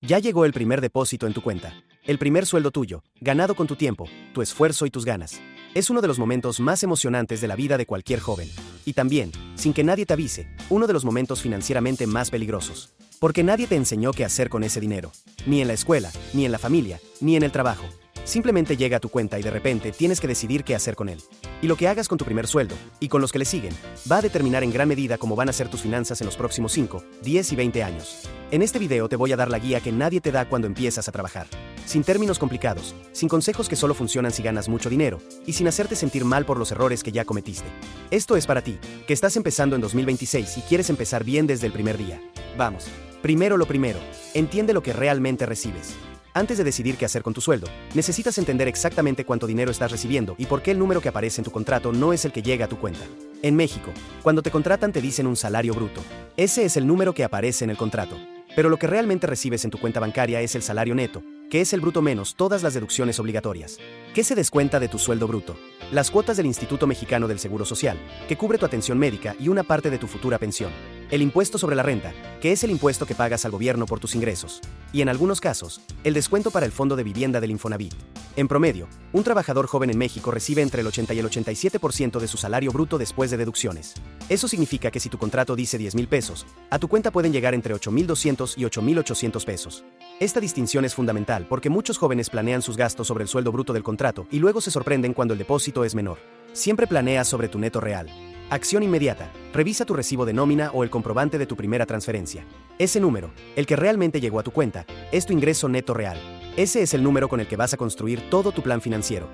Ya llegó el primer depósito en tu cuenta. El primer sueldo tuyo, ganado con tu tiempo, tu esfuerzo y tus ganas. Es uno de los momentos más emocionantes de la vida de cualquier joven. Y también, sin que nadie te avise, uno de los momentos financieramente más peligrosos. Porque nadie te enseñó qué hacer con ese dinero. Ni en la escuela, ni en la familia, ni en el trabajo. Simplemente llega a tu cuenta y de repente tienes que decidir qué hacer con él. Y lo que hagas con tu primer sueldo, y con los que le siguen, va a determinar en gran medida cómo van a ser tus finanzas en los próximos 5, 10 y 20 años. En este video te voy a dar la guía que nadie te da cuando empiezas a trabajar. Sin términos complicados, sin consejos que solo funcionan si ganas mucho dinero, y sin hacerte sentir mal por los errores que ya cometiste. Esto es para ti, que estás empezando en 2026 y quieres empezar bien desde el primer día. Vamos. Primero lo primero, entiende lo que realmente recibes. Antes de decidir qué hacer con tu sueldo, necesitas entender exactamente cuánto dinero estás recibiendo y por qué el número que aparece en tu contrato no es el que llega a tu cuenta. En México, cuando te contratan te dicen un salario bruto. Ese es el número que aparece en el contrato. Pero lo que realmente recibes en tu cuenta bancaria es el salario neto, que es el bruto menos todas las deducciones obligatorias. ¿Qué se descuenta de tu sueldo bruto? Las cuotas del Instituto Mexicano del Seguro Social, que cubre tu atención médica y una parte de tu futura pensión. El impuesto sobre la renta, que es el impuesto que pagas al gobierno por tus ingresos. Y en algunos casos, el descuento para el fondo de vivienda del Infonavit. En promedio, un trabajador joven en México recibe entre el 80 y el 87% de su salario bruto después de deducciones. Eso significa que si tu contrato dice 10,000 pesos, a tu cuenta pueden llegar entre 8,200 y 8,800 pesos. Esta distinción es fundamental porque muchos jóvenes planean sus gastos sobre el sueldo bruto del contrato y luego se sorprenden cuando el depósito es menor. Siempre planea sobre tu neto real. Acción inmediata. Revisa tu recibo de nómina o el comprobante de tu primera transferencia. Ese número, el que realmente llegó a tu cuenta, es tu ingreso neto real. Ese es el número con el que vas a construir todo tu plan financiero.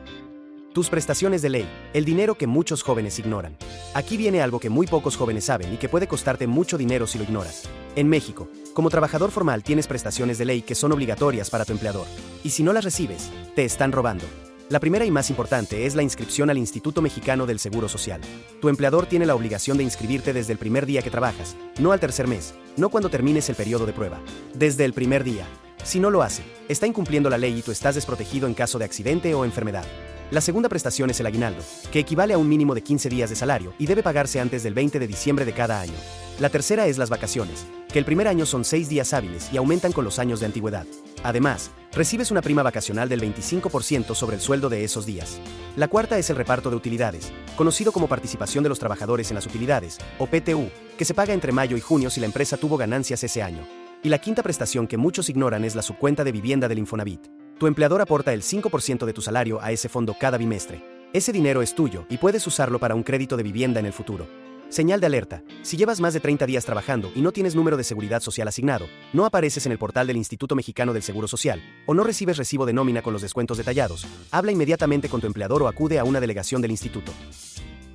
Tus prestaciones de ley, el dinero que muchos jóvenes ignoran. Aquí viene algo que muy pocos jóvenes saben y que puede costarte mucho dinero si lo ignoras. En México, como trabajador formal tienes prestaciones de ley que son obligatorias para tu empleador. Y si no las recibes, te están robando. La primera y más importante es la inscripción al Instituto Mexicano del Seguro Social. Tu empleador tiene la obligación de inscribirte desde el primer día que trabajas, no al tercer mes, no cuando termines el periodo de prueba. Desde el primer día. Si no lo hace, está incumpliendo la ley y tú estás desprotegido en caso de accidente o enfermedad. La segunda prestación es el aguinaldo, que equivale a un mínimo de 15 días de salario y debe pagarse antes del 20 de diciembre de cada año. La tercera es las vacaciones, que el primer año son 6 días hábiles y aumentan con los años de antigüedad. Además, recibes una prima vacacional del 25% sobre el sueldo de esos días. La cuarta es el reparto de utilidades, conocido como participación de los trabajadores en las utilidades, o PTU, que se paga entre mayo y junio si la empresa tuvo ganancias ese año. Y la quinta prestación que muchos ignoran es la subcuenta de vivienda del Infonavit. Tu empleador aporta el 5% de tu salario a ese fondo cada bimestre. Ese dinero es tuyo y puedes usarlo para un crédito de vivienda en el futuro. Señal de alerta. Si llevas más de 30 días trabajando y no tienes número de seguridad social asignado, no apareces en el portal del Instituto Mexicano del Seguro Social, o no recibes recibo de nómina con los descuentos detallados, habla inmediatamente con tu empleador o acude a una delegación del instituto.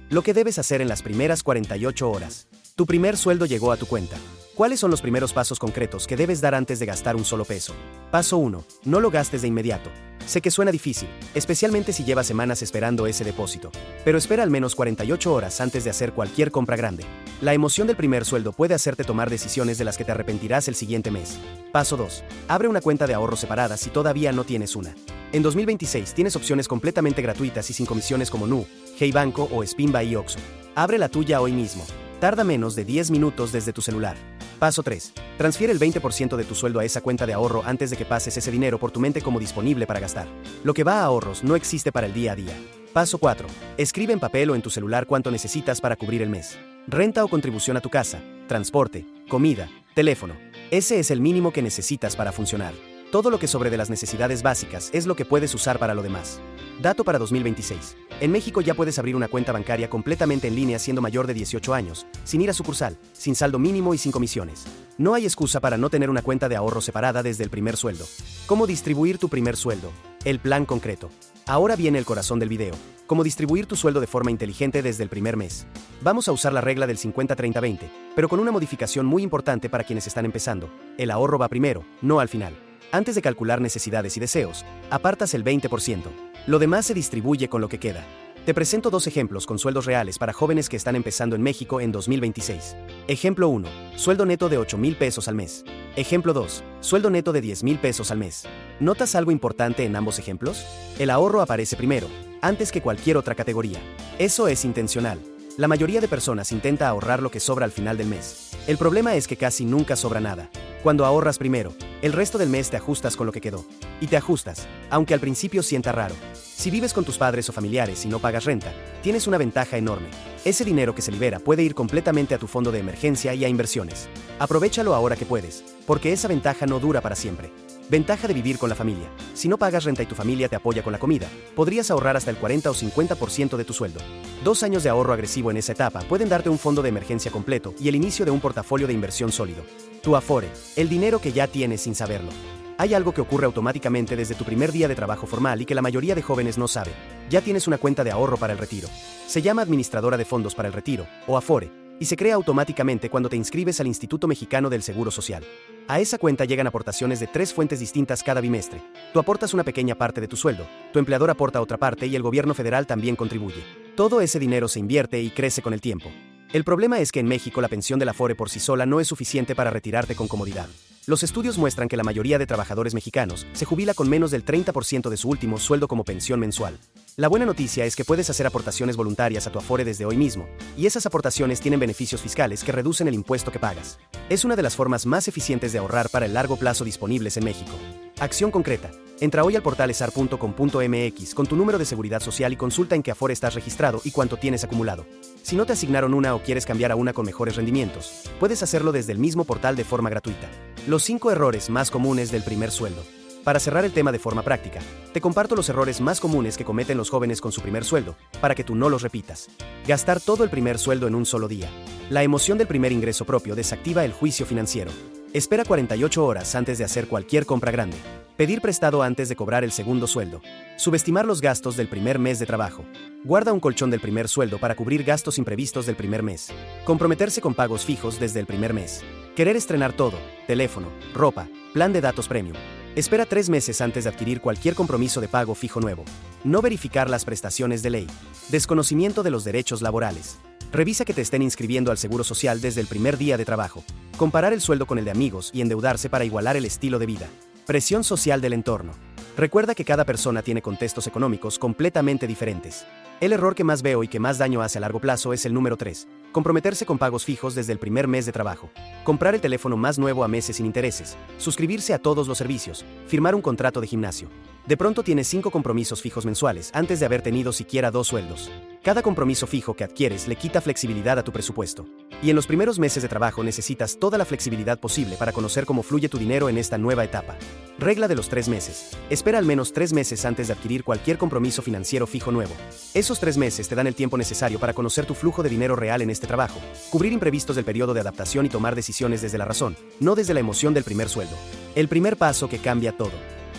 Lo que debes hacer en las primeras 48 horas. Tu primer sueldo llegó a tu cuenta. ¿Cuáles son los primeros pasos concretos que debes dar antes de gastar un solo peso? Paso 1. No lo gastes de inmediato. Sé que suena difícil, especialmente si llevas semanas esperando ese depósito. Pero espera al menos 48 horas antes de hacer cualquier compra grande. La emoción del primer sueldo puede hacerte tomar decisiones de las que te arrepentirás el siguiente mes. Paso 2. Abre una cuenta de ahorro separada si todavía no tienes una. En 2026 tienes opciones completamente gratuitas y sin comisiones como Nu, Hey Banco o Spinba y Oxxo. Abre la tuya hoy mismo. Tarda menos de 10 minutos desde tu celular. Paso 3. Transfiere el 20% de tu sueldo a esa cuenta de ahorro antes de que pases ese dinero por tu mente como disponible para gastar. Lo que va a ahorros no existe para el día a día. Paso 4. Escribe en papel o en tu celular cuánto necesitas para cubrir el mes. Renta o contribución a tu casa, transporte, comida, teléfono. Ese es el mínimo que necesitas para funcionar. Todo lo que sobre de las necesidades básicas es lo que puedes usar para lo demás. Dato para 2026. En México ya puedes abrir una cuenta bancaria completamente en línea siendo mayor de 18 años, sin ir a sucursal, sin saldo mínimo y sin comisiones. No hay excusa para no tener una cuenta de ahorro separada desde el primer sueldo. ¿Cómo distribuir tu primer sueldo? El plan concreto. Ahora viene el corazón del video. Cómo distribuir tu sueldo de forma inteligente desde el primer mes. Vamos a usar la regla del 50-30-20, pero con una modificación muy importante para quienes están empezando. El ahorro va primero, no al final. Antes de calcular necesidades y deseos, apartas el 20%. Lo demás se distribuye con lo que queda. Te presento 2 ejemplos con sueldos reales para jóvenes que están empezando en México en 2026. Ejemplo 1. Sueldo neto de 8,000 pesos al mes. Ejemplo 2. Sueldo neto de 10,000 pesos al mes. ¿Notas algo importante en ambos ejemplos? El ahorro aparece primero, antes que cualquier otra categoría. Eso es intencional. La mayoría de personas intenta ahorrar lo que sobra al final del mes. El problema es que casi nunca sobra nada. Cuando ahorras primero, el resto del mes te ajustas con lo que quedó. Y te ajustas, aunque al principio sienta raro. Si vives con tus padres o familiares y no pagas renta, tienes una ventaja enorme. Ese dinero que se libera puede ir completamente a tu fondo de emergencia y a inversiones. Aprovéchalo ahora que puedes, porque esa ventaja no dura para siempre. Ventaja de vivir con la familia. Si no pagas renta y tu familia te apoya con la comida, podrías ahorrar hasta el 40 o 50% de tu sueldo. 2 años de ahorro agresivo en esa etapa pueden darte un fondo de emergencia completo y el inicio de un portafolio de inversión sólido. Tu Afore, el dinero que ya tienes sin saberlo. Hay algo que ocurre automáticamente desde tu primer día de trabajo formal y que la mayoría de jóvenes no sabe. Ya tienes una cuenta de ahorro para el retiro. Se llama Administradora de Fondos para el Retiro, o Afore, y se crea automáticamente cuando te inscribes al Instituto Mexicano del Seguro Social. A esa cuenta llegan aportaciones de 3 fuentes distintas cada bimestre. Tú aportas una pequeña parte de tu sueldo, tu empleador aporta otra parte y el gobierno federal también contribuye. Todo ese dinero se invierte y crece con el tiempo. El problema es que en México la pensión del Afore por sí sola no es suficiente para retirarte con comodidad. Los estudios muestran que la mayoría de trabajadores mexicanos se jubila con menos del 30% de su último sueldo como pensión mensual. La buena noticia es que puedes hacer aportaciones voluntarias a tu Afore desde hoy mismo, y esas aportaciones tienen beneficios fiscales que reducen el impuesto que pagas. Es una de las formas más eficientes de ahorrar para el largo plazo disponibles en México. Acción concreta. Entra hoy al portal esar.com.mx con tu número de seguridad social y consulta en qué Afore estás registrado y cuánto tienes acumulado. Si no te asignaron una o quieres cambiar a una con mejores rendimientos, puedes hacerlo desde el mismo portal de forma gratuita. Los 5 errores más comunes del primer sueldo. Para cerrar el tema de forma práctica, te comparto los errores más comunes que cometen los jóvenes con su primer sueldo, para que tú no los repitas. Gastar todo el primer sueldo en un solo día. La emoción del primer ingreso propio desactiva el juicio financiero. Espera 48 horas antes de hacer cualquier compra grande. Pedir prestado antes de cobrar el segundo sueldo. Subestimar los gastos del primer mes de trabajo. Guarda un colchón del primer sueldo para cubrir gastos imprevistos del primer mes. Comprometerse con pagos fijos desde el primer mes. Querer estrenar todo, teléfono, ropa, plan de datos premium. Espera 3 meses antes de adquirir cualquier compromiso de pago fijo nuevo. No verificar las prestaciones de ley. Desconocimiento de los derechos laborales. Revisa que te estén inscribiendo al Seguro Social desde el primer día de trabajo. Comparar el sueldo con el de amigos y endeudarse para igualar el estilo de vida. Presión social del entorno. Recuerda que cada persona tiene contextos económicos completamente diferentes. El error que más veo y que más daño hace a largo plazo es el número 3. Comprometerse con pagos fijos desde el primer mes de trabajo. Comprar el teléfono más nuevo a meses sin intereses. Suscribirse a todos los servicios. Firmar un contrato de gimnasio. De pronto tienes 5 compromisos fijos mensuales antes de haber tenido siquiera 2 sueldos. Cada compromiso fijo que adquieres le quita flexibilidad a tu presupuesto. Y en los primeros meses de trabajo necesitas toda la flexibilidad posible para conocer cómo fluye tu dinero en esta nueva etapa. Regla de los 3 meses. Espera al menos 3 meses antes de adquirir cualquier compromiso financiero fijo nuevo. Esos 3 meses te dan el tiempo necesario para conocer tu flujo de dinero real en este trabajo, cubrir imprevistos del periodo de adaptación y tomar decisiones desde la razón, no desde la emoción del primer sueldo. El primer paso que cambia todo.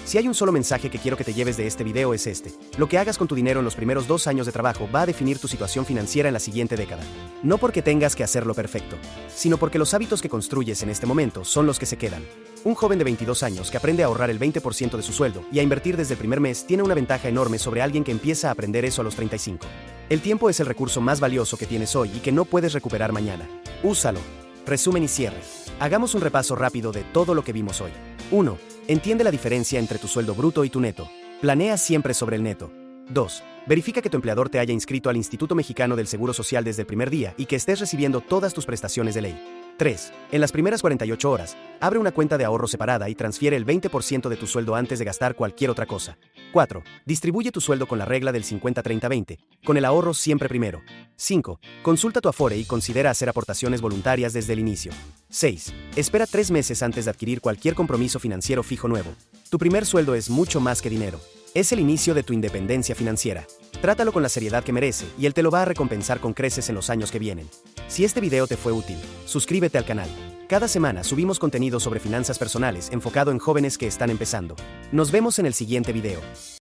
Si hay un solo mensaje que quiero que te lleves de este video es este: lo que hagas con tu dinero en los primeros 2 años de trabajo va a definir tu situación financiera en la siguiente década. No porque tengas que hacerlo perfecto, sino porque los hábitos que construyes en este momento son los que se quedan. Un joven de 22 años que aprende a ahorrar el 20% de su sueldo y a invertir desde el primer mes tiene una ventaja enorme sobre alguien que empieza a aprender eso a los 35. El tiempo es el recurso más valioso que tienes hoy y que no puedes recuperar mañana. Úsalo. Resumen y cierre. Hagamos un repaso rápido de todo lo que vimos hoy. 1. Entiende la diferencia entre tu sueldo bruto y tu neto. Planea siempre sobre el neto. 2. Verifica que tu empleador te haya inscrito al Instituto Mexicano del Seguro Social desde el primer día y que estés recibiendo todas tus prestaciones de ley. 3. En las primeras 48 horas, abre una cuenta de ahorro separada y transfiere el 20% de tu sueldo antes de gastar cualquier otra cosa. 4. Distribuye tu sueldo con la regla del 50-30-20, con el ahorro siempre primero. 5. Consulta tu Afore y considera hacer aportaciones voluntarias desde el inicio. 6. Espera 3 meses antes de adquirir cualquier compromiso financiero fijo nuevo. Tu primer sueldo es mucho más que dinero. Es el inicio de tu independencia financiera. Trátalo con la seriedad que merece y él te lo va a recompensar con creces en los años que vienen. Si este video te fue útil, suscríbete al canal. Cada semana subimos contenido sobre finanzas personales enfocado en jóvenes que están empezando. Nos vemos en el siguiente video.